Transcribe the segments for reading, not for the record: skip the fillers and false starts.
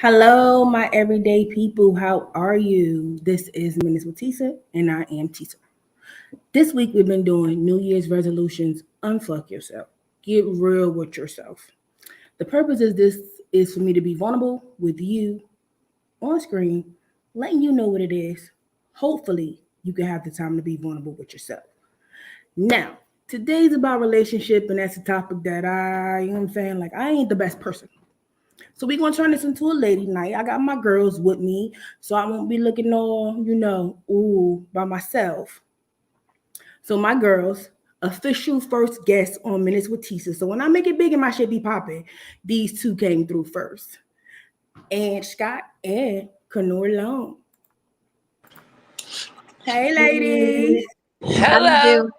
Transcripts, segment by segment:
Hello, my everyday people. How are you? This is Minutes with Tisa, and I am Tisa. This week we've been doing New Year's resolutions. Unfuck yourself. Get real with yourself. The purpose of this is for me to be vulnerable with you on screen, letting you know what it is. Hopefully, you can have the time to be vulnerable with yourself. Now, today's about relationship, and that's a topic that you know what I'm saying? Like, I ain't the best person. So we're gonna turn this into a lady night. I got my girls with me, so I won't be looking all, ooh, by myself. So my girls, official first guests on Minutes with Tisa. So when I make it big and my shit be popping, these two came through first. And Scott and Kenor Long. Hey ladies. How you Hello. do?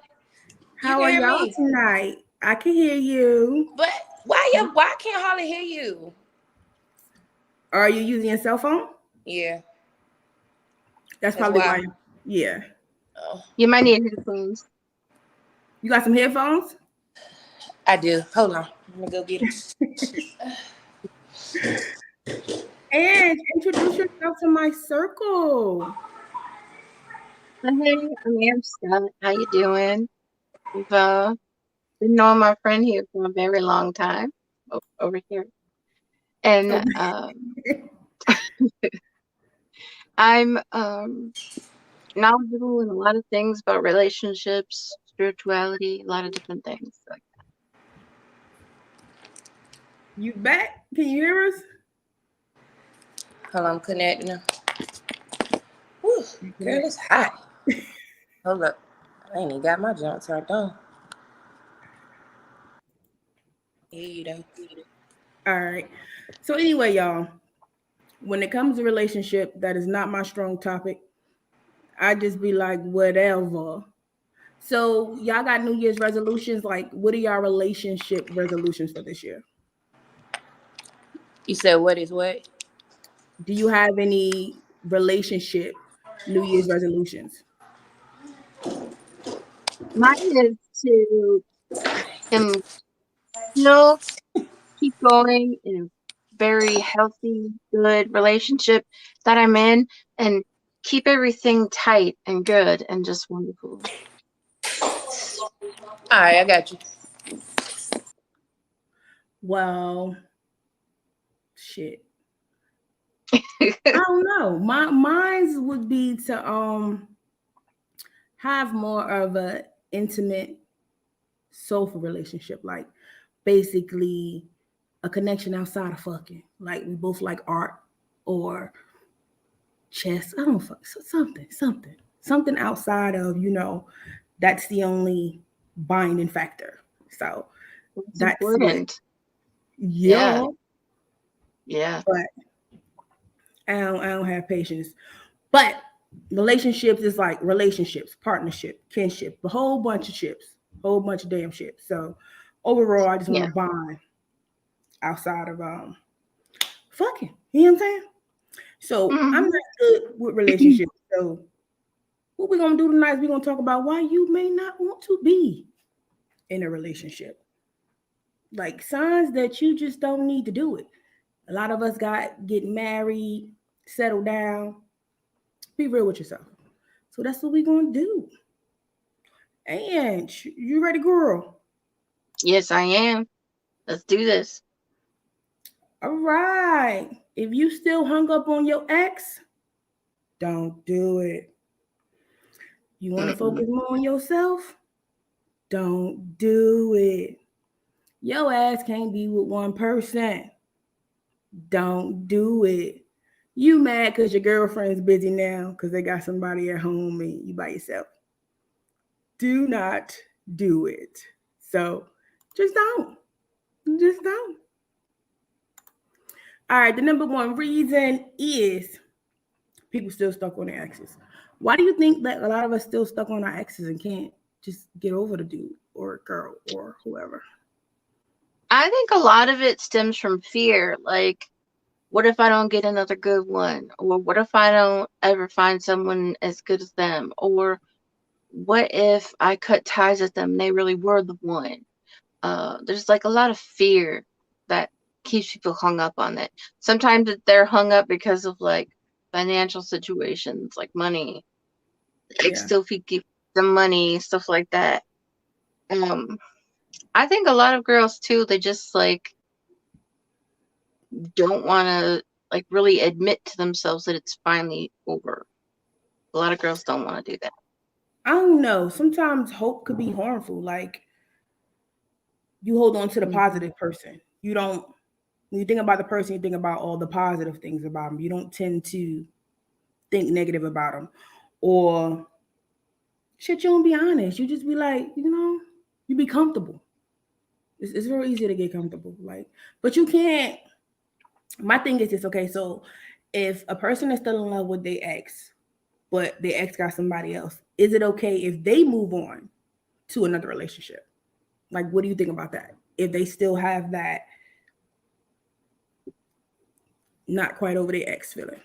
You How can are hear y'all me. tonight? I can hear you. But why can't hardly hear you? Are you using your cell phone? Yeah, That's that's probably why. why. Yeah. Oh, You might need headphones. You got some headphones? I do. Hold on. Let me go get them. And introduce yourself to my circle. Hey, I'm Am Scott. How you doing? We've been knowing my friend here for a very long time over here, and Oh, I'm knowledgeable in a lot of things about relationships, spirituality, a lot of different things. you back? Can you hear us? Hold on, I'm connecting them. Whew, girl, it's hot. Hold up. I ain't even got my junk turned on. Here you go. All right. So anyway, y'all, when it comes to relationship, that is not my strong topic. I just be like, whatever. So y'all got New Year's resolutions. Like, what are y'all relationship resolutions for this year? You said what is what? Do you have any relationship New Year's resolutions? Mine is to still keep going in a very healthy, good relationship that I'm in and keep everything tight and good and just wonderful. All right, I got you. Well, shit. I don't know. Mine's would be to have more of a intimate soulful relationship, like basically a connection outside of fucking. Like we both like art or chess. I don't fuck something outside of that's the only binding factor. So It's that's what. important. Yeah, Yeah, yeah, but I don't have patience. But relationships is like relationships, partnership, kinship, a whole bunch of ships, whole bunch of damn ships. So overall, I just want yeah. to bond outside of fucking. You know what I'm saying? So I'm Hmm. not good with relationships. So what we're gonna do tonight is we're gonna talk about why you may not want to be in a relationship. Like signs that you just don't need to do it. A lot of us got get married, settle down, be real with yourself. So that's what we're gonna do. And you ready, girl? Yes, I am. Let's do this. All right. If you still hung up on your ex, don't do it. You want to Mm-mm. focus more on yourself? Don't do it. Your ass can't be with one person. Don't do it. You mad because your girlfriend's busy now because they got somebody at home and you by yourself. Do not do it. So just don't. Just don't. All right. The number one reason is people still stuck on their exes. Why do you think that a lot of us still stuck on our exes and can't just get over the dude or girl or whoever? I think a lot of it stems from fear. Like, what if I don't get another good one? Or what if I don't ever find someone as good as them? Or what if I cut ties with them and they really were the one? There's like a lot of fear that keeps people hung up on it. Sometimes they're hung up because of like financial situations, like money. Like Yeah. still keep the money, stuff like that. Um, I think a lot of girls too, they just like don't want to like really admit to themselves that it's finally over. A lot of girls don't want to do that. I don't know. Sometimes hope could be harmful. Like you hold on to the Mhm. positive person. You don't when you think about the person, you think about all the positive things about them. You don't tend to think negative about them. Or shit, you don't be honest. You just be like, you be comfortable. It's real easy to get comfortable. Like, but you can't. My thing is this. Okay, so if a person is still in love with their ex, but their ex got somebody else, is it okay if they move on to another relationship? Like, what do you think about that? If they still have that not quite over their ex feeling.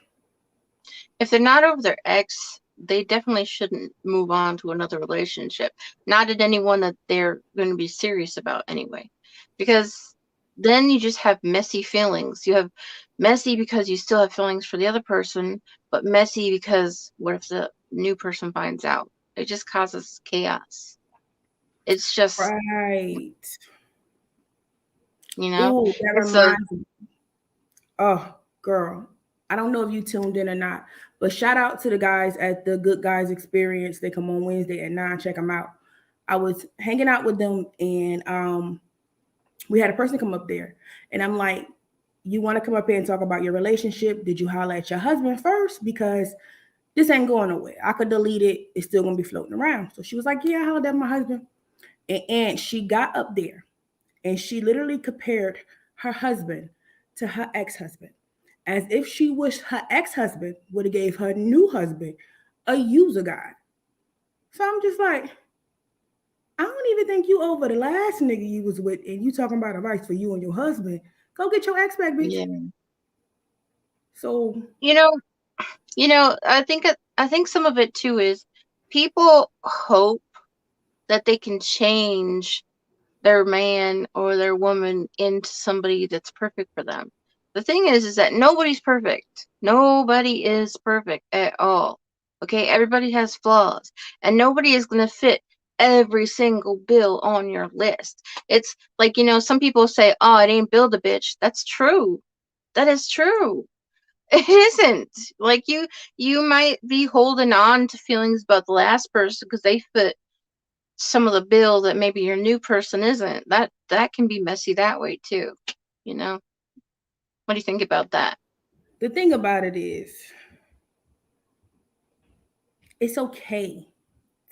If they're not over their ex, they definitely shouldn't move on to another relationship. Not at anyone that they're going to be serious about anyway. Because then you just have messy feelings. You have messy because you still have feelings for the other person, but messy because what if the new person finds out? It just causes chaos. It's just, Right. you know, Ooh, that it's a, reminds me. Oh, girl. I don't know if you tuned in or not, but shout out to the guys at the Good Guys Experience. They come on Wednesday at 9. Check them out. I was hanging out with them and we had a person come up there. And I'm like, you want to come up here and talk about your relationship? Did you holler at your husband first? Because this ain't going nowhere. I could delete it. It's still going to be floating around. So she was like, yeah, I hollered at my husband. And she got up there and she literally compared her husband to her ex-husband as if she wished her ex-husband would have gave her new husband a user guide. So I'm just like, I don't even think you over the last nigga you was with and you talking about advice for you and your husband. Go get your ex back, bitch. yeah. So You know, I think some of it too is people hope that they can change their man or their woman into somebody that's perfect for them. The thing is that nobody's perfect. Nobody is perfect at all. Okay, everybody has flaws, and nobody is going to fit every single bill on your list. It's like, some people say, "Oh, it ain't build a bitch." That's true. That is true. It isn't. Like you might be holding on to feelings about the last person because they fit some of the bill that maybe your new person isn't. That can be messy that way too. You know? What do you think about that? the thing about it is, it's okay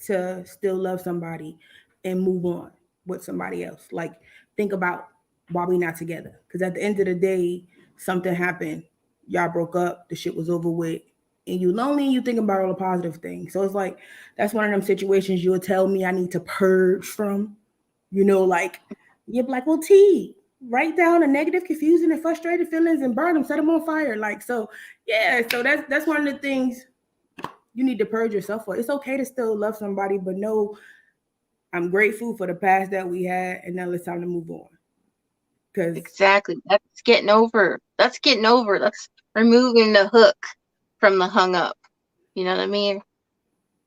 to still love somebody and move on with somebody else. Like, think about why we not together. Because at the end of the day, something happened. Y'all broke up. The shit was over with. And you lonely and you think about all the positive things. So it's like, that's one of them situations you'll tell me I need to purge from. Like, you're like, well, T, write down the negative, confusing, and frustrated feelings and burn them, set them on fire. Like, so, yeah. So that's one of the things you need to purge yourself for. It's okay to still love somebody, but no, I'm grateful for the past that we had, and now it's time to move on. Cause Exactly. That's getting over. That's getting over. That's removing the hook from the hung up. You know what I mean?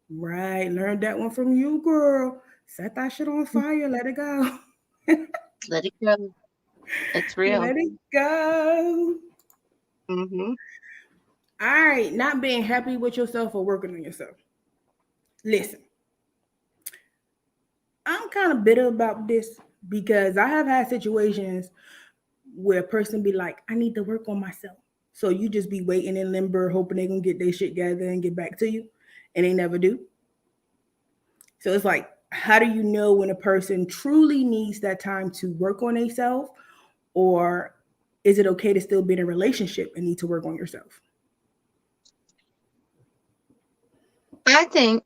right, learned that one from you, girl. Set that shit on fire. Let it go. Let it go. It's real. Let it go. Hmm. All right, not being happy with yourself or working on yourself. Listen, I'm kind of bitter about this because I have had situations where a person be like, I need to work on myself. So you just be waiting in limber, hoping they gonna get their shit together and get back to you, and they never do. So it's like, how do you know when a person truly needs that time to work on themselves, or is it okay to still be in a relationship and need to work on yourself? I think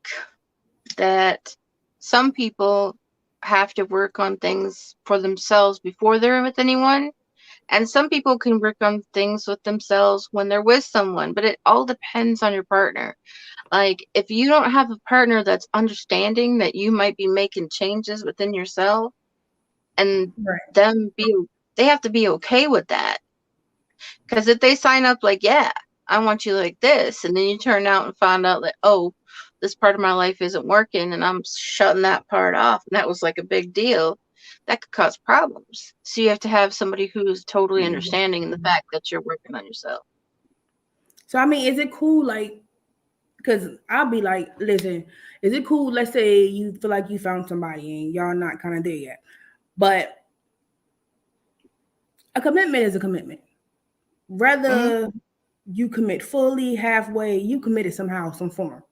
that some people have to work on things for themselves before they're with anyone. And some people can work on things with themselves when they're with someone, but it all depends on your partner. Like, if you don't have a partner that's understanding that you might be making changes within yourself and Right. them be they have to be okay with that. Because if they sign up like, yeah, I want you like this, and then you turn out and find out that, oh, this part of my life isn't working and I'm shutting that part off, and that was like a big deal, that could cause problems. So you have to have somebody who's totally understanding in the fact that you're working on yourself. So I mean, is it cool? Like, because I'll be like, listen, is it cool? Let's say you feel like you found somebody and y'all not kind of there yet, but a commitment is a commitment. Whether you commit fully, halfway, you committed somehow, some form.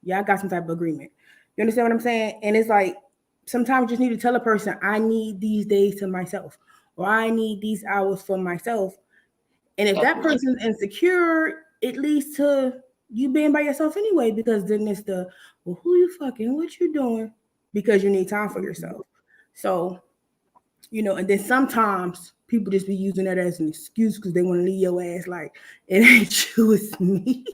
Y'all got some type of agreement. You understand what I'm saying? And it's like sometimes you just need to tell a person, I need these days to myself, or I need these hours for myself. And if that Definitely. person's insecure, it leads to you being by yourself anyway, because then it's the, well, who you fucking, what you doing? Because you need time for yourself. So, and then sometimes people just be using that as an excuse because they want to leave your ass like, it ain't you, it's me.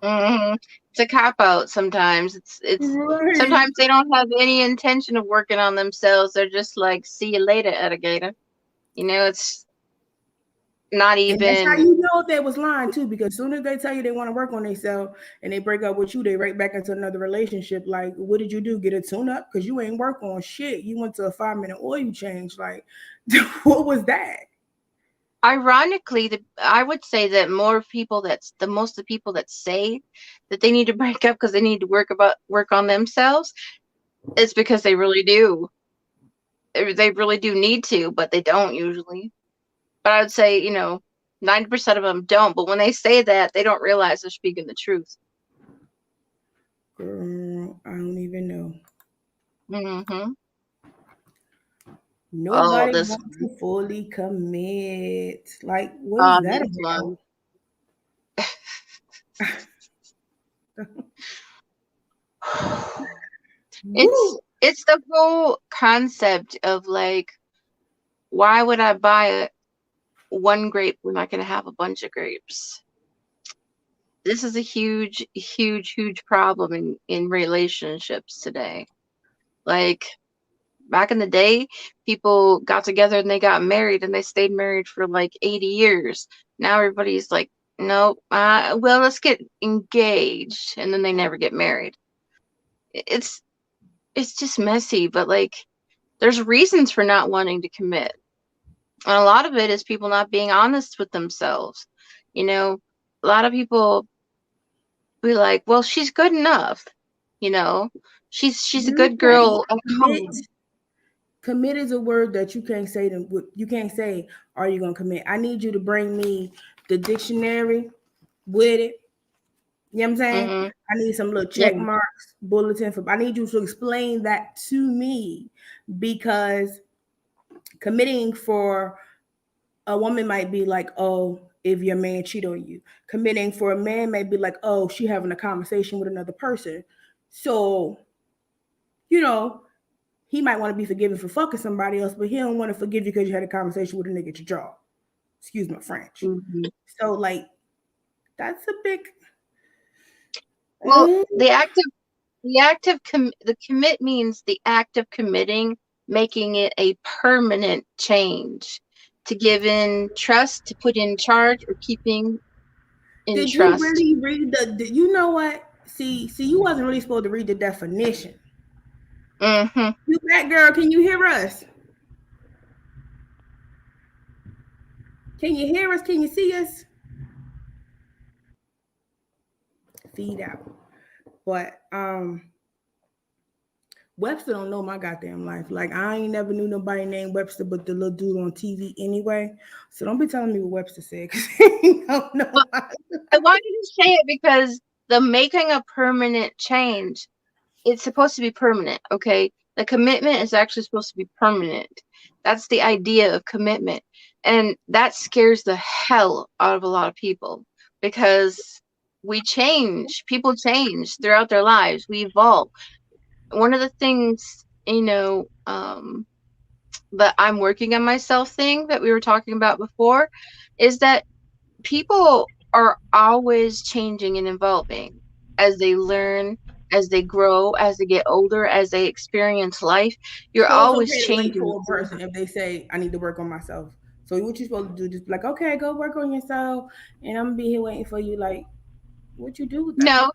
It's a cop out sometimes. It's Right. sometimes they don't have any intention of working on themselves. They're just like, see you later, alligator. It's not And that's how even. you know they was lying too, because as soon as they tell you they want to work on themselves and they break up with you, they right back into another relationship. Like, what did you do? Get a tune up? Because you ain't work on shit. You went to a 5-minute oil change. Like, what was that? Ironically, I would say that most of the people that say that they need to break up because they need to work on themselves, it's because they really do. They really do need to, but they don't usually. But I would say, 90% of them don't. But when they say that, they don't realize they're speaking the truth. Girl, I don't even know. Mm-hmm. Oh, Nobody this wants to fully commit. Like, what is that one. Woo! It's the whole concept of like, why would I buy one grape when I can have a bunch of grapes? This is a huge, huge, huge problem in relationships today. Like back in the day, people got together and they got married and they stayed married for like 80 years. Now everybody's like, nope, well, let's get engaged, and then they never get married. It's just messy, but like there's reasons for not wanting to commit. And a lot of it is people not being honest with themselves. A lot of people be like, well, she's good enough. You know, she's a good girl at Commit. home. Commit is a word that you can't say. You can't say, "Are you gonna commit?" I need you to bring me the dictionary with it. You know what I'm saying? Mm-hmm. I need some little Yeah. check marks, bulletin for. I need you to explain that to me, because committing for a woman might be like, oh, if your man cheat on you. Committing for a man may be like, oh, she having a conversation with another person. So, you know, he might want to be forgiven for fucking somebody else, but he don't want to forgive you because you had a conversation with a nigga at your job. Excuse my French. Mm-hmm. So, like, that's a big. Well, the commit means the act of committing, making it a permanent change, to give in trust, to put in charge, or keeping in Did you trust. really read you know what? See, you wasn't really supposed to read the definition. Mm-hmm. You back, girl, can you hear us? Can you hear us? Can you see us? Feed out. But Webster don't know my goddamn life. Like, I ain't never knew nobody named Webster but the little dude on TV anyway. So don't be telling me what Webster said, because he don't know. Well, I wanted to say it because the making a permanent change, it's supposed to be permanent, okay? The commitment is actually supposed to be permanent. That's the idea of commitment. And that scares the hell out of a lot of people, because we change. People change throughout their lives. We evolve. One of the things, that I'm working on myself thing that we were talking about before is that people are always changing and evolving as they learn, as they grow, as they get older, as they experience life. You're So it's always okay to wait changing. for a person if they say I need to work on myself. So what you supposed to do? Just be like, okay, go work on yourself, and I'm gonna be here waiting for you. Like, what you do with that? No,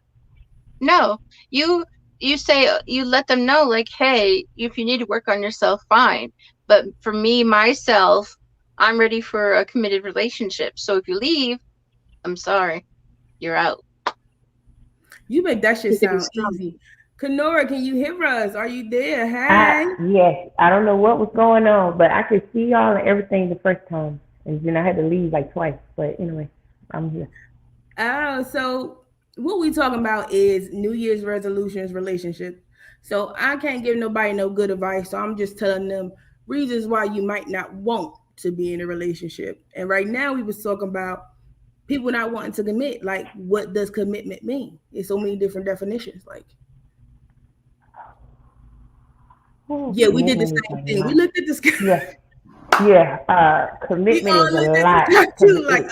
no. You you say you let them know like, hey, if you need to work on yourself, fine. But for me, myself, I'm ready for a committed relationship. So if you leave, I'm sorry, you're out. You make that shit Take it sound strong. easy. Kenora, can you hear us? Are you there? I Hey. yes, I don't know what was going on, but I could see y'all and everything the first time, and then I had to leave like twice. But anyway, I'm here. Oh, so what we talking about is New Year's resolutions, relationship. So I can't give nobody no good advice. So I'm just telling them reasons why you might not want to be in a relationship. And right now we was talking about people not wanting to commit. Like, what does commitment mean? There's so many different definitions. Like, Ooh, yeah, we did the commitment is same a thing. We lot. looked at the sky. Yeah, yeah. We Commitment is all a looked at the lot sky because too. Like,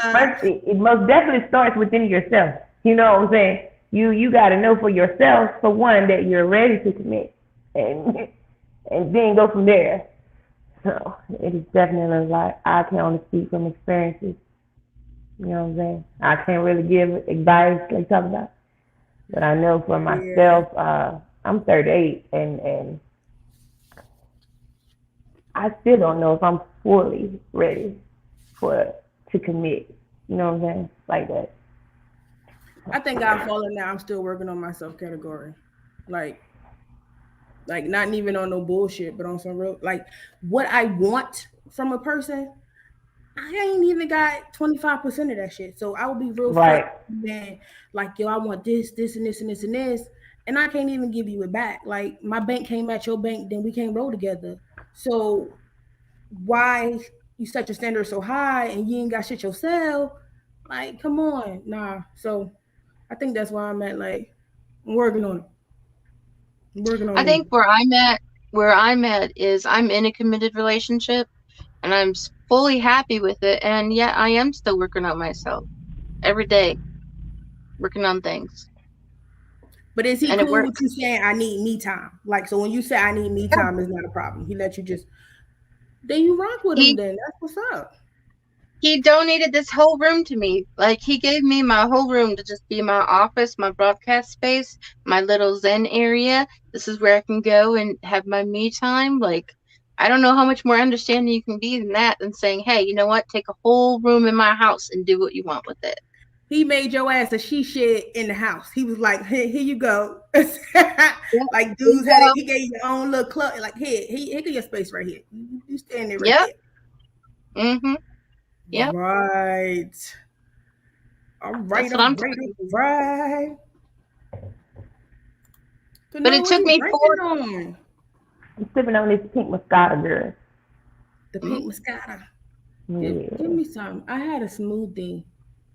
it most definitely starts within yourself. You know what I'm saying? You got to know for yourself, for one, that you're ready to commit, and and then go from there. So it is definitely a lot. I can only speak from experiences. You know what I'm saying? I can't really give advice like talk about, but I know for yeah. myself, I'm 38, and I still don't know if I'm fully ready for to commit. You know what I'm saying? Like that. I think I've fallen now. I'm still working on myself category. Like, like not even on no bullshit, but on some real like what I want from a person. I ain't even got 25% of that shit. So I would be real Right. frustrated, man. Like, yo, I want this, this, and this, and this, and this. And I can't even give you it back. Like, my bank came at your bank, then we can't roll together. So why you set your standard so high and you ain't got shit yourself? Like, come on. Nah. So I think that's why I'm at like I'm working on it. I'm working I on me. think where I'm at is I'm in a committed relationship and I'm fully happy with it. And yet I am still working on myself every day, working on things, But is he and it cool with you works. saying I need me time? Like, so when you say I need me Yeah. time is not a problem. He let you just then you rock with him. He Then that's what's up. he donated this whole room to me. Like he gave me my whole room to just be my office, my broadcast space, my little zen area. This is where I can go and have my me time. Like I don't know how much more understanding you can be than saying, "Hey, you know what? Take a whole room in my house and do what you want with it." He made your ass a she shed in the house. He was like, here you go. Yep. Like There you dudes had it. go. He gave you your own little club. Like here get your space right here. You stand there right Yep. there. Mhm. Yep. Right. All right. That's what All I'm right. talking All about. right. So But no, it what took you me drinking 4. on? I'm sipping on this pink Moscato, girl. The Mm, pink Moscato. Give Yeah. me some. I had a smoothie.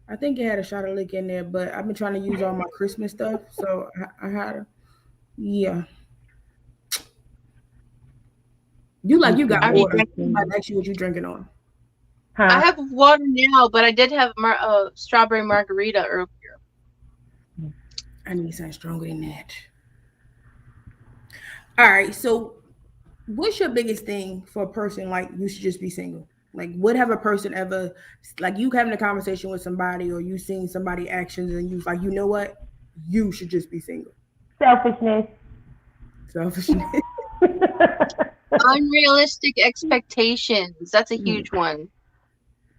I think it had a shot of liquor in there, but I've been trying to use all my Christmas stuff. So I had a, yeah. You like Me you got I be too. water. Me drinking. I'm about too. to ask you what you drinking on. I Huh? have water now, but I did have strawberry margarita earlier. I need something stronger than that. All right. So what's your biggest thing for a person like you should just be single? Like, would have a person ever like you having a conversation with somebody or you seeing somebody actions and you was like, you know what? You should just be single. Selfishness. Selfishness. Unrealistic expectations. That's a huge one.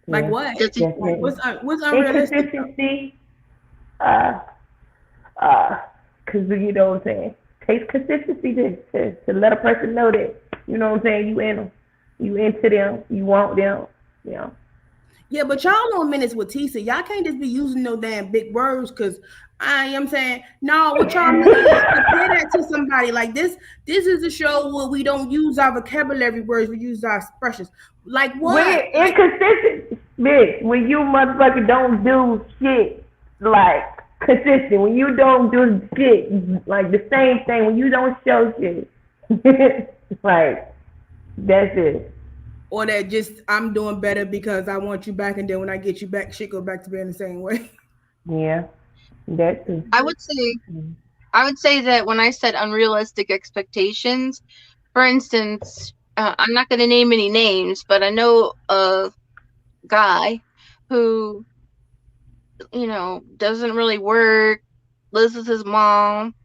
Like Yeah, what? That's a Like definitely. what's unrealistic though? Inconsistency. Uh, uh, cause you know what I'm saying. Takes consistency to let a person know that you know what I'm saying. You in them, you into them, you want them. You know. Yeah, but y'all on minutes with Tisa. Y'all can't just be using no damn big words because I am saying, no, what y'all mean? Compare that to somebody. Like this is a show where we don't use our vocabulary words, we use our expressions. Like When what? you're Like inconsistent, bitch, when you motherfucker don't do shit like consistent, when you don't do shit like the same thing, when you don't show shit, like that's it. or that just I'm doing better because I want you back, and then when I get you back, shit go back to being the same way. Yeah, that too. I would say I would say that when I said unrealistic expectations, for instance, I'm not going to name any names, but I know a guy who, doesn't really work, lives with his mom.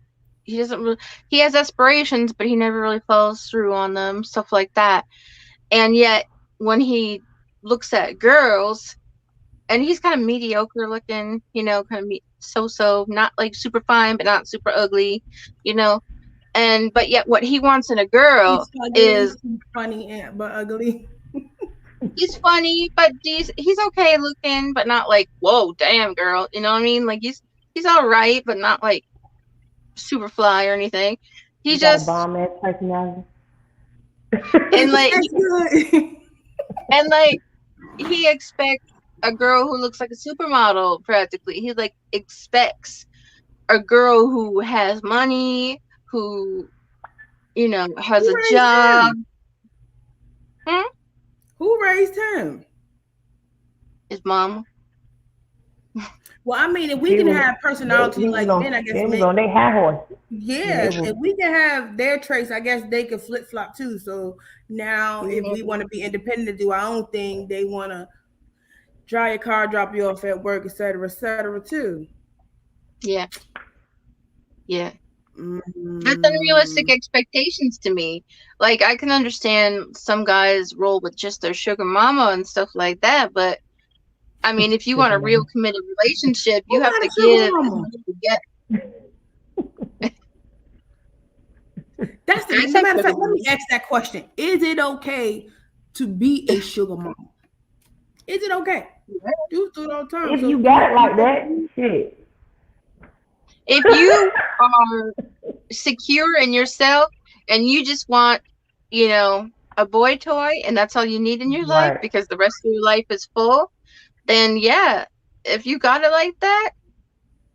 He has aspirations, but he never really follows through on them, stuff like that. And yet, when he looks at girls, and he's kind of mediocre looking, kind of so, not like super fine, but not super ugly, you know. But yet, what he wants in a girl He's ugly. is He's funny, but ugly. he's funny, but he's okay looking, but not like, whoa, damn, girl. You know what I mean? Like he's all right, but not like super fly or anything. He You got a just bomb ass personality. and like That's good. and like he expects a girl who looks like a supermodel practically. He like expects a girl who has money, who has Who a raised job. him? Who raised him? His mom. Well, I mean, if we can have personality like men, I guess they was men. on their high horse. Yeah, if we can have their traits, I guess they could flip flop too. So now, if we want to be independent, do our own thing, they want to drive your car, drop you off at work, etc., too. Yeah. That's unrealistic expectations to me. Like, I can understand some guys roll with just their sugar mama and stuff like that, but I mean, if you want a real committed relationship, you have to give as much as you get. That's the no matter of fact. Let me ask that question: is it okay to be a sugar mama? Is it okay? You do it all the time. If you got it like that, shit. If you are secure in yourself and you just want, a boy toy and that's all you need in your life because the rest of your life is full, then yeah, if you got it like that,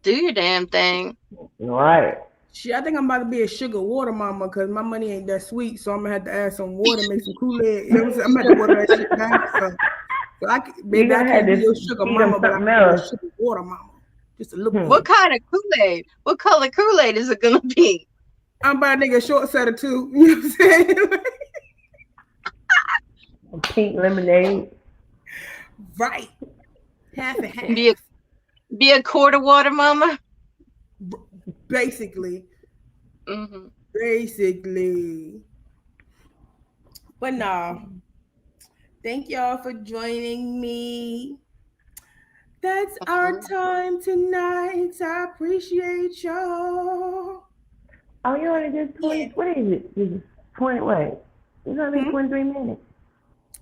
do your damn thing. Right. Shit, I think I'm about to be a sugar water mama because my money ain't that sweet, so I'm gonna have to add some water, make some Kool-Aid. You know what I'm saying? I'm gonna have to water that shit down. So I can't be your sugar mama, but I'm a sugar water mama. Just a little. What kind of Kool-Aid? What color Kool-Aid is it gonna be? I'm about to nigga a short set of two. You know what I'm saying? Pink lemonade. Right. Half and half. Be a quarter water mama. Basically. Mm-hmm. Basically. But nah. Thank y'all for joining me. That's our time tonight. I appreciate y'all. Oh, you only did 20. What is it? 20 what? It's only 23 minutes.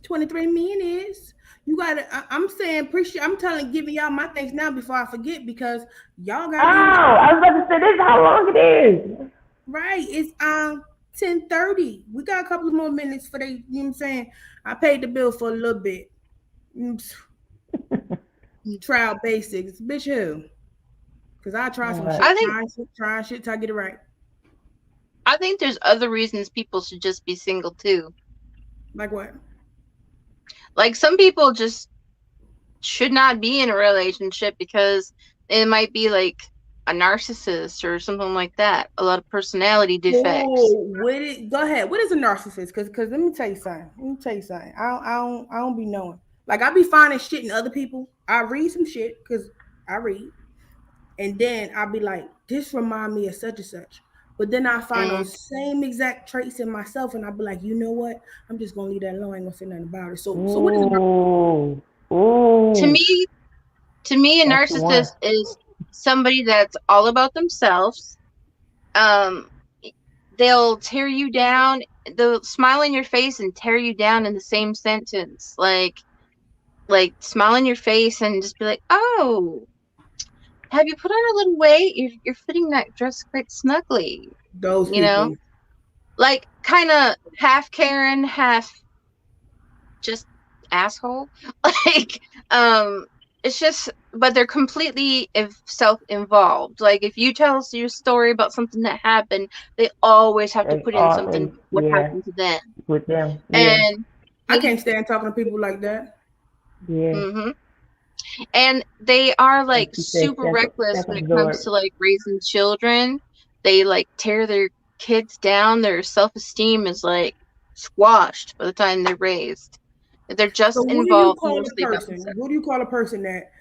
23 minutes. You gotta. I'm saying appreciate. I'm giving y'all my thanks now before I forget because y'all got. I was about to say this. Is how long it is? Right. It's 10:30. We got a couple of more minutes for you know what I'm saying? I paid the bill for a little bit. Trial basics. Bitch who? Because I try some shit. Try shit till I get it right. I think there's other reasons people should just be single too. Like what? Like some people just should not be in a relationship because it might be like a narcissist or something like that. A lot of personality defects. Go ahead. What is a narcissist? Because let me tell you something. I don't be knowing. Like I be finding shit in other people. I read some shit because I read, and then I'll be like, this remind me of such and such. But then I find those same exact traits in myself, and I'll be like, you know what? I'm just gonna leave that alone. I ain't gonna say nothing about it. So what is a narcissist? To me, a narcissist is somebody that's all about themselves. They'll tear you down. They'll smile in your face and tear you down in the same sentence. Like smile in your face and just be like, oh, have you put on a little weight? You're fitting that dress quite snugly. Those people. Like kind of half Karen, half just asshole. Like, it's just, but they're completely self-involved. Like if you tell us your story about something that happened, they always have to put in something what happened to them. With them. And I can't stand talking to people like that. Yeah. Mm-hmm. And they are like super reckless when it comes to like raising children. they like tear their kids down. Their self-esteem is like squashed by the time they're raised. They're So just what do you involved call a mostly about person? themselves. What do you call a person that,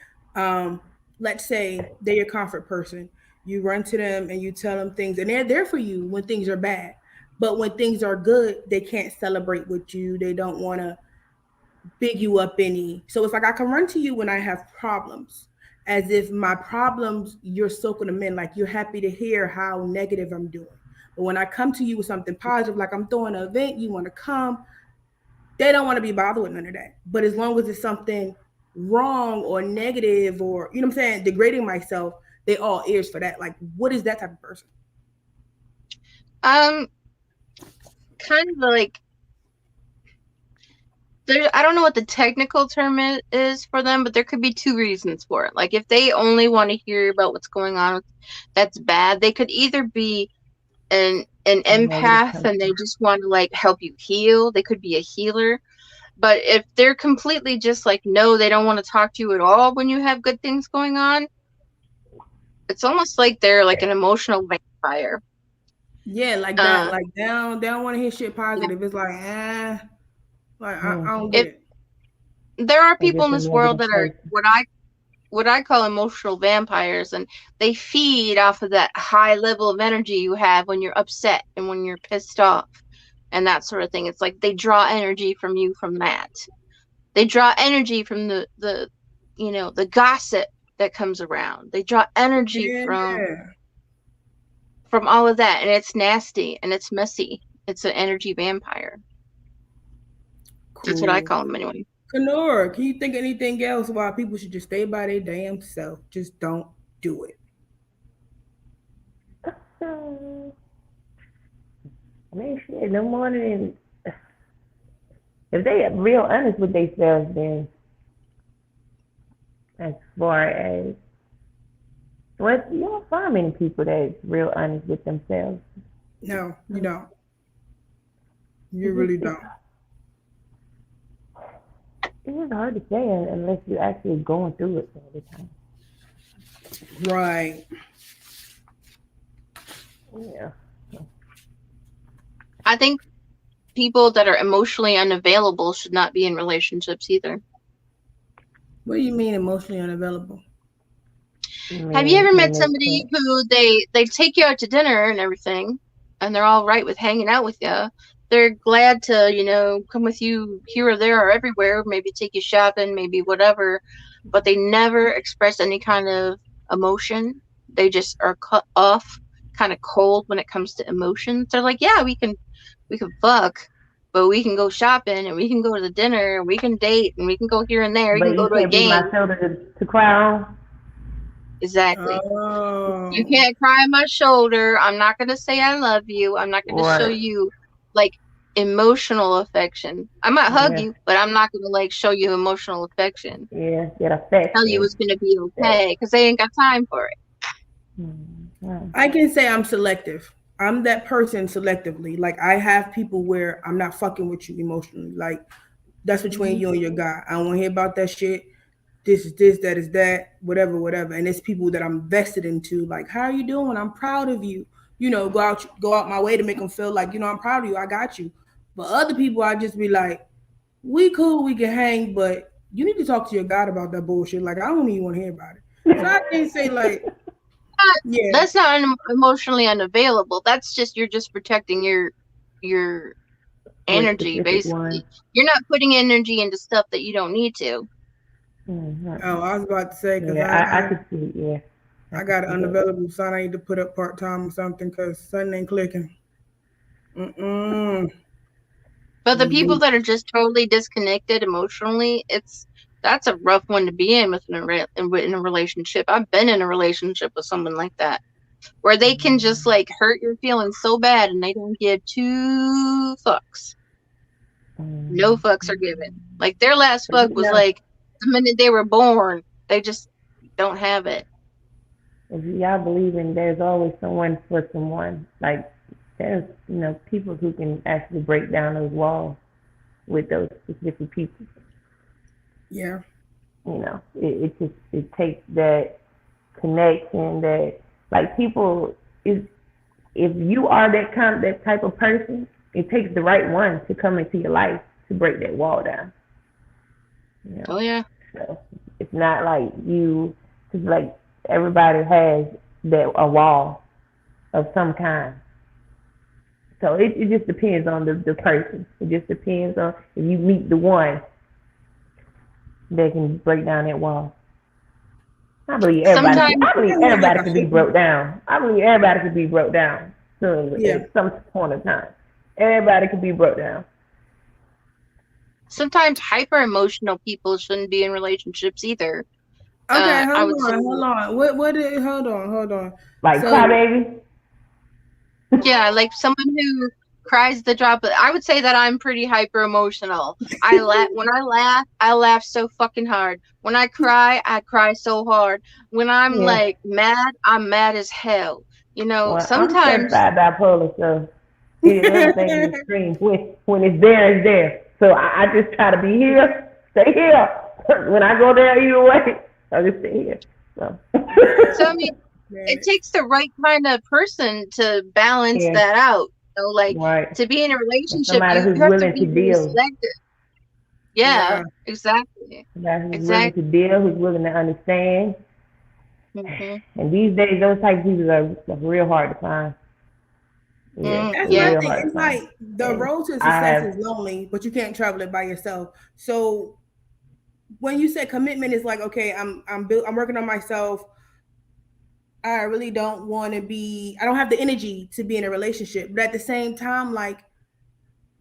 let's say they're your comfort person. You run to them and you tell them things, and they're there for you when things are bad. But when things are good, they can't celebrate with you. They don't want to big you up any. So it's like I can run to you when I have problems, as if my problems you're soaking them in, like you're happy to hear how negative I'm doing. But when I come to you with something positive, like I'm throwing an event, you want to come, they don't want to be bothered with none of that. But as long as it's something wrong or negative or you know what I'm saying, degrading myself, they all ears for that. Like, what is that type of person? Um, kind of like there. I don't know what the technical term is for them, but there could be two reasons for it. Like if they only want to hear about what's going on that's bad, they could either be an Negative empath and they person. just want to like help you heal. They could be a healer. But if they're completely just like no, they don't want to talk to you at all when you have good things going on, it's almost like they're like an emotional vampire. Yeah, like that. Uh, Like they don't want to hear shit yeah. positive. It's like, like I don't get If it. there are They're people just in a this world negative that are person. what I call emotional vampires, and they feed off of that high level of energy you have when you're upset and when you're pissed off and that sort of thing. It's like they draw energy from you from that. They draw energy from the the gossip that comes around. They draw energy Yeah, from all of that, and it's nasty and it's messy. It's an energy vampire. That's what I cool. call them anyway. Kanora, can you think of anything else why people should just stay by their damn self? Just don't do it. Hmm. I mean, shit, no more than if they are real honest with themselves, then as far as well, you don't find many people that's real honest with themselves. No, you don't. You It's just, really it's, don't. it's just hard to say unless you're actually going through it all the time. Right. Yeah. I think people that are emotionally unavailable should not be in relationships either. What do you mean emotionally unavailable? I Have you mean, ever when met they somebody can't. who they take you out to dinner and everything, and they're all right with hanging out with you? They're glad to, come with you here or there or everywhere, maybe take you shopping, maybe whatever, but they never express any kind of emotion. They just are cut off, kind of cold when it comes to emotions. They're like, yeah, we can fuck, but we can go shopping and we can go to the dinner and we can date and we can go here and there. We But can go you to a can't be my game. shoulder to cry on. Exactly. You Oh, can't cry on my shoulder. I'm not going to say I love you. I'm not going to show Or you like emotional affection. I might hug yeah, you, but I'm not going to like show you emotional affection. yeah, that Tell you affection. it's going to be That. okay because they ain't got time for it. Mm-hmm. I can say I'm selective. I'm that person selectively. Like I have people where I'm not fucking with you emotionally. Like that's between Hmm. you and your guy. I don't want to hear about that shit. This is this, that is that, whatever, whatever. And it's people that I'm vested into. Like, how are you doing? I'm proud of you. Go out my way to make them feel like, I'm proud of you. I got you. But other people, I just be like, we cool, we can hang, but you need to talk to your God about that bullshit. Like, I don't even want to hear about it. So I can say like, yeah, That's not emotionally unavailable. That's just you're just protecting your With energy specific basically. ones. You're not putting energy into stuff that you don't need to. Mm-hmm. oh, I was about to say because Yeah, I could see. Yeah, I I could got an see that. unavailable son. I need to put up part time or something because son ain't clicking. Mm-mm. But the people Nope. that are just totally disconnected emotionally, that's a rough one to be in in a relationship. I've been in a relationship with someone like that, where they can just like hurt your feelings so bad and they don't give two fucks. No Mm. fucks are given. Like their last But fuck was like the minute they were born. They just don't have it. if y'all believe in there's always someone for someone, like there's people who can actually break down those walls with those specific people. Yeah. It just it takes that connection that like people is if you are that type of person, it takes the right one to come into your life to break that wall down. You know? Oh yeah. So it's not like it's like everybody has a wall of some kind. So it just depends on the person. It just depends on if you meet the one that can break down that wall. I believe everybody. Sometimes, I believe everybody can be broke down. I believe everybody can be broke down soon at some point in time. Everybody can be broke down. sometimes hyper emotional people shouldn't be in relationships either. Okay, I would say, hold on. What did hold on. Like So crybaby. yeah, like someone who cries the drop. I would say that I'm pretty hyper emotional. When I laugh so fucking hard. When I cry so hard. When I'm Yeah. like mad, I'm mad as hell. You know, Well, I'm sometimes. certified bipolar, so it is everything in extreme. When it's there, it's there. So I just try to be here, stay here. When I go there either way, I just stay here. So I mean, it takes the right kind of person to balance yeah, that out. You know, like right. to be in a And relationship, somebody you who's have to willing be to really deal. selective. Yeah, Wow. exactly. Somebody who's willing Exactly. to deal, who's willing to understand. Hmm. And these days, those type of people are real hard to find. Yeah, That's they're my Yeah. real thing. hard to It's find. like the And road to I success have is lonely, but you can't travel it by yourself. So when you say commitment is like, okay, I'm working on myself. I really don't want to be. I don't have the energy to be in a relationship, but at the same time, like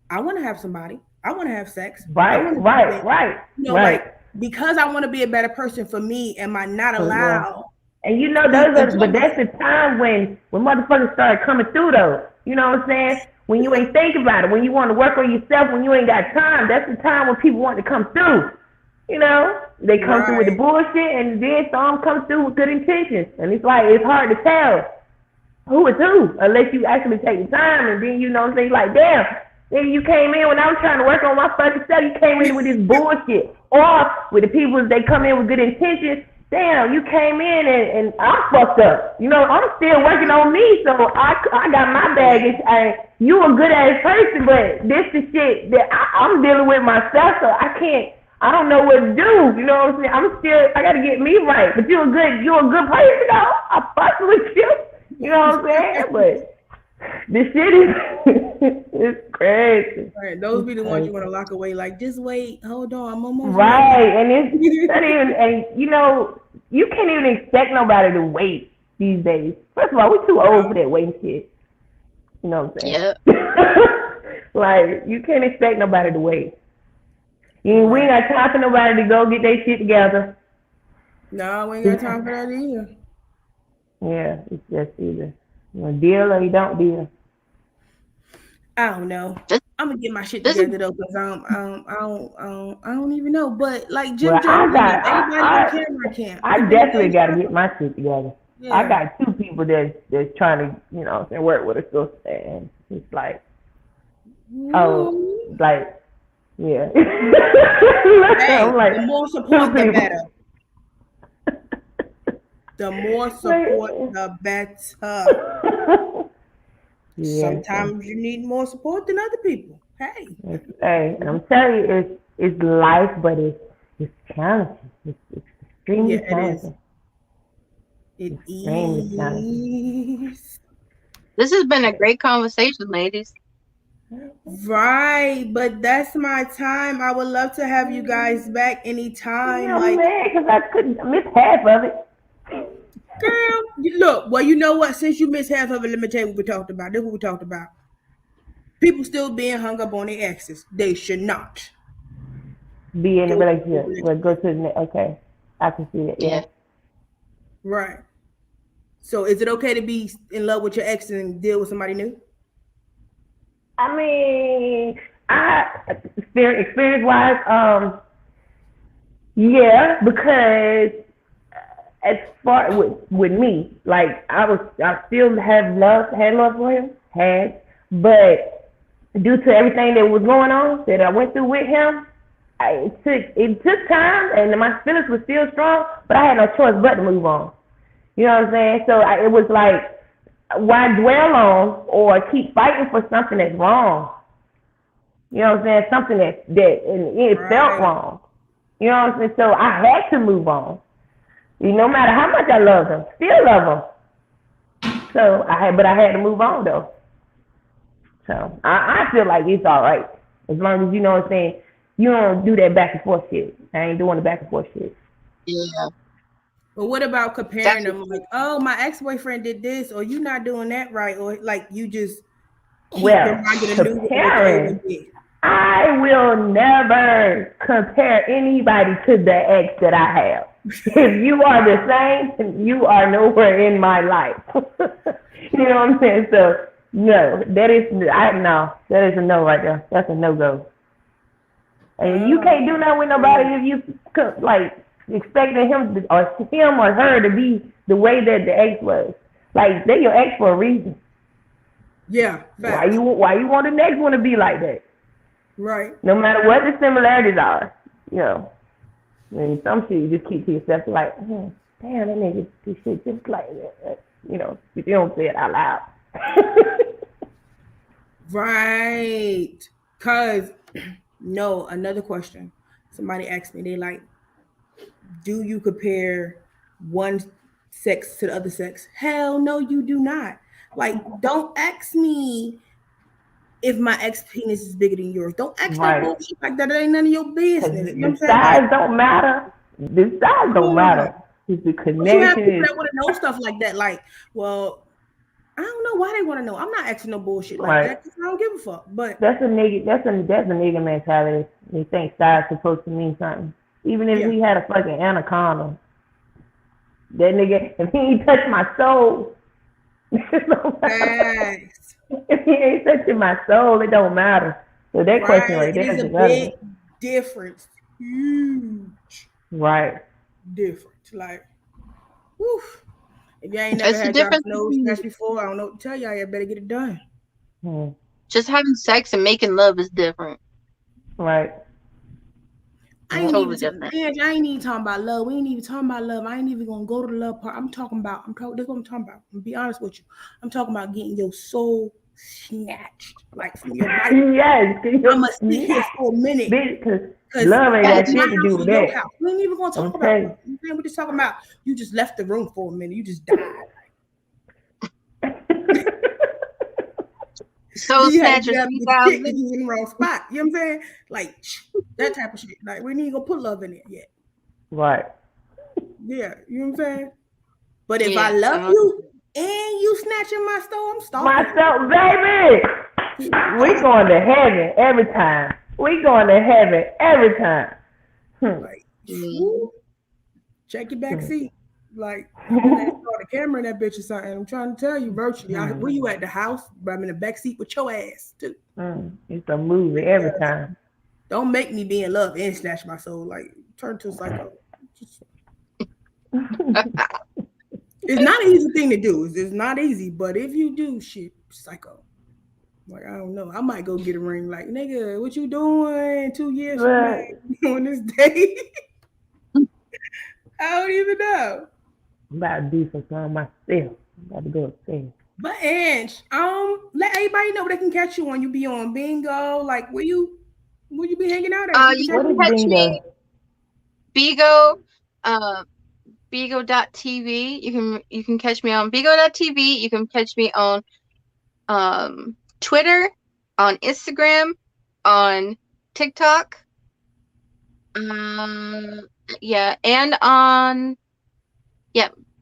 I want to have somebody. I want to have sex. I want to do things. right. Like because I want to be a better person for me. Am I not Yeah. allowed And you to know, enjoy but that's myself? the time when motherfuckers started coming through though. You know what I'm saying? When you ain't think about it, when you want to work on yourself, when you ain't got time, that's the time when people want to come through. You know, they come through with the Right. bullshit, and then some come through with good intentions, and it's hard to tell who is who unless you actually take the time, and then you know what I'm saying, like damn, then you came in when I was trying to work on my fucking stuff, you came in with this bullshit, or with the people they come in with good intentions. Damn, you came in and I'm fucked up. You know, I'm still working on me, so I got my baggage. You a good ass person, but this the shit that I'm dealing with myself, so I don't know what to do. You know what I'm saying? I gotta get me right. But you're a good person, though. I fuck with you. You know what I'm saying? But this shit is it's crazy. Right. Those It's be the ones you crazy. want to lock away. Like, just wait. Hold on. I'm almost ready. Right, and it's not even, and you know, you can't even expect nobody to wait these days. First of all, we're too old for that waiting shit. You know what I'm Yeah. saying? Like, you can't expect nobody to wait. We ain't got time for nobody to go get their shit together. No, we ain't got time for that either. Yeah, it's just either you deal or you don't deal. I don't know. This, I'm gonna get my shit this is together though, because I don't even know. But like Well, Jim Jones, everybody on camera can't. I People definitely always got to try. get my shit together. I Yeah. got two people that's trying to, you know, work with us, so and it's like, oh, Ooh. like, yeah. Hey, I'm like, the more two support, the people. better. The more support, Like, the better. yeah. So, Sometimes you need more support than other people. Hey. hey, I'm telling you, it's life, but it's challenging. It's Yeah, extremely it is. challenging. It Extremely challenging. is. this has been a great conversation, ladies. Right, but that's my time. I would love to have you guys back anytime. I'm Like, mad because I couldn't miss half of it. girl, look, well, you know what? Since you missed half of it, let me tell you what we talked about. This is what we talked about. People still being hung up on their exes. They should not. Be in a Go to the relationship. Well, go relationship. to the next. Okay, I can see it. Yeah. Yeah. Right. So is it okay to be in love with your ex and deal with somebody new? I mean, experience wise, yeah, because as far with me, like I still had love for him, but due to everything that was going on that I went through with him, it took time, and my feelings were still strong, but I had no choice but to move on. You know what I'm saying? So it was like why dwell on or keep fighting for something that's wrong? You know what I'm saying? Something that and it felt Right. wrong. You know what I'm saying? So I had to move on. No matter how much I love them, still love them. So but I had to move on though. So I feel like it's all right as long as you know what I'm saying. You don't do that back and forth shit. I ain't doing the back and forth shit. Yeah. But what about comparing That's them? Like, oh, my ex-boyfriend did this, or you not doing that right, or like you just keep Well, reminding the new one what the old one comparing, did. I will never compare anybody to the ex that I have. If you are the same, you are nowhere in my life. You know what I'm saying? So no, that is that is a no right there. That's a no go. And you can't do nothing with nobody if you like expecting him or her to be the way that the ex was. Like they're your ex for a reason. Yeah, Why facts. you want the next one to be like that? Right. No matter what the similarities are, you know. And some shit you just keep to yourself like, damn, that nigga do shit just like that. You know, if you don't say it out loud. Right. Cause no, another question. Somebody asked me, they like, do you compare one sex to the other sex? Hell no, you do not. Like, don't ask me if my ex penis is bigger than yours. Don't ask no Right. bullshit like that. It ain't none of your Cause business. You know what I'm the saying? Like, size don't matter. The size don't yeah. matter. It's the But you have connection people is that want to know stuff like that. Like, well, I don't know why they want to know. I'm not asking no bullshit like right. that because I don't give a fuck. But That's a nigga. That's a nigga mentality. They think size supposed to mean something. Even if yeah, he had a fucking anaconda, that nigga, if he ain't touch my soul, it don't matter. facts. If he ain't touching my soul, it don't matter. So that question Right. right It there is is a big irrelevant. difference. Huge Right. difference. Like, whew. If y'all ain't never the had y'all difference nose between snatched before, I don't know what to tell y'all. You better get it done. Hmm. just having sex and making love is different. Right. I Yep. ain't even Totally different. I ain't even talking about love. We ain't even talking about love. I ain't even gonna go to the love part. That's what I'm talking about. I'm gonna be honest with you. I'm talking about getting your soul snatched, like from your body. Yes. I'ma sit here for a minute. Bitch, cause Cause love ain't it's got That's my shit to do house with or your that. house. We ain't even gonna talk about Okay. love. We're just talking about you just left the room for a minute. You just died. Soul Then you had to Snatcher get up and get your shit 3000. because you was in the wrong spot. You know what I'm saying? Like that type of shit. Like we ain't even gonna put love in it yet. Right. Yeah, you know what I'm saying? But if I Yeah. love you and you snatching my soul, I'm stalking Myself, baby. you. We going to heaven every time. We going to heaven every time. Like, Mm. whew, check your back seat. Like, you better start a camera in that bitch or something. I'm trying to tell you virtually. Where you at the house? But I'm in the back seat with your ass too. It's a movie every Because time. don't make me be in love and snatch my soul. Like, turn to a psycho. It's not an easy thing to do. It's not easy, but if you do, shit, psycho. Like, I don't know. I might go get a ring. Like, nigga, what you doing 2 years from now But on this day? I don't even know. I'm about to do something on myself. I'm about to go upstairs. But Ange, let everybody know where they can catch you when you be on bingo. Like, where you be hanging out at? So we can You check What can is you out. catch me bingo? Bigo, uh, Bigo.tv. You can catch me on Bigo.tv. You can catch me on Twitter, on Instagram, on TikTok. Yeah, and on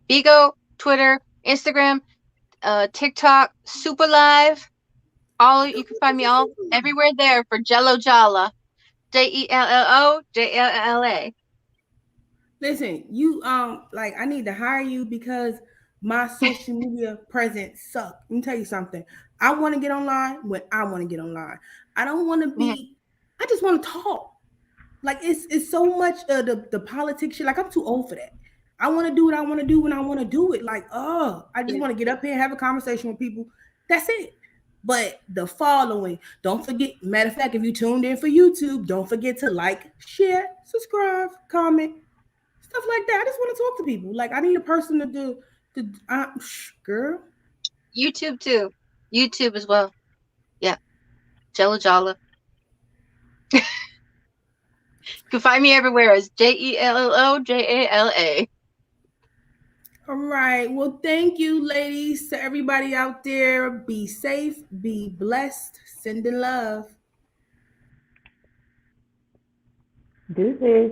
Bigo, Twitter, Instagram, TikTok, Super Live. You can find me all everywhere there for Jello Jala. JELLOJLLA. Listen, you like I need to hire you because my social media presence suck. Let me tell you something. I want to get online when I want to get online. I don't want to Mhm. be. I just want to talk. Like it's so much the politics shit. Like I'm too old for that. I want to do what I want to do when I want to do it. Like I just Yeah. want to get up here and have a conversation with people. That's it. But the following, don't forget. Matter of fact, if you tuned in for YouTube, don't forget to like, share, subscribe, comment, stuff like that. I just want to talk to people. Like I need a person to do. Girl, YouTube too. YouTube as well. Yeah. Jella Jala. You can find me everywhere as JELLOJALA. All right. Well, thank you, ladies, to everybody out there. Be safe, be blessed, sending love. Deuces.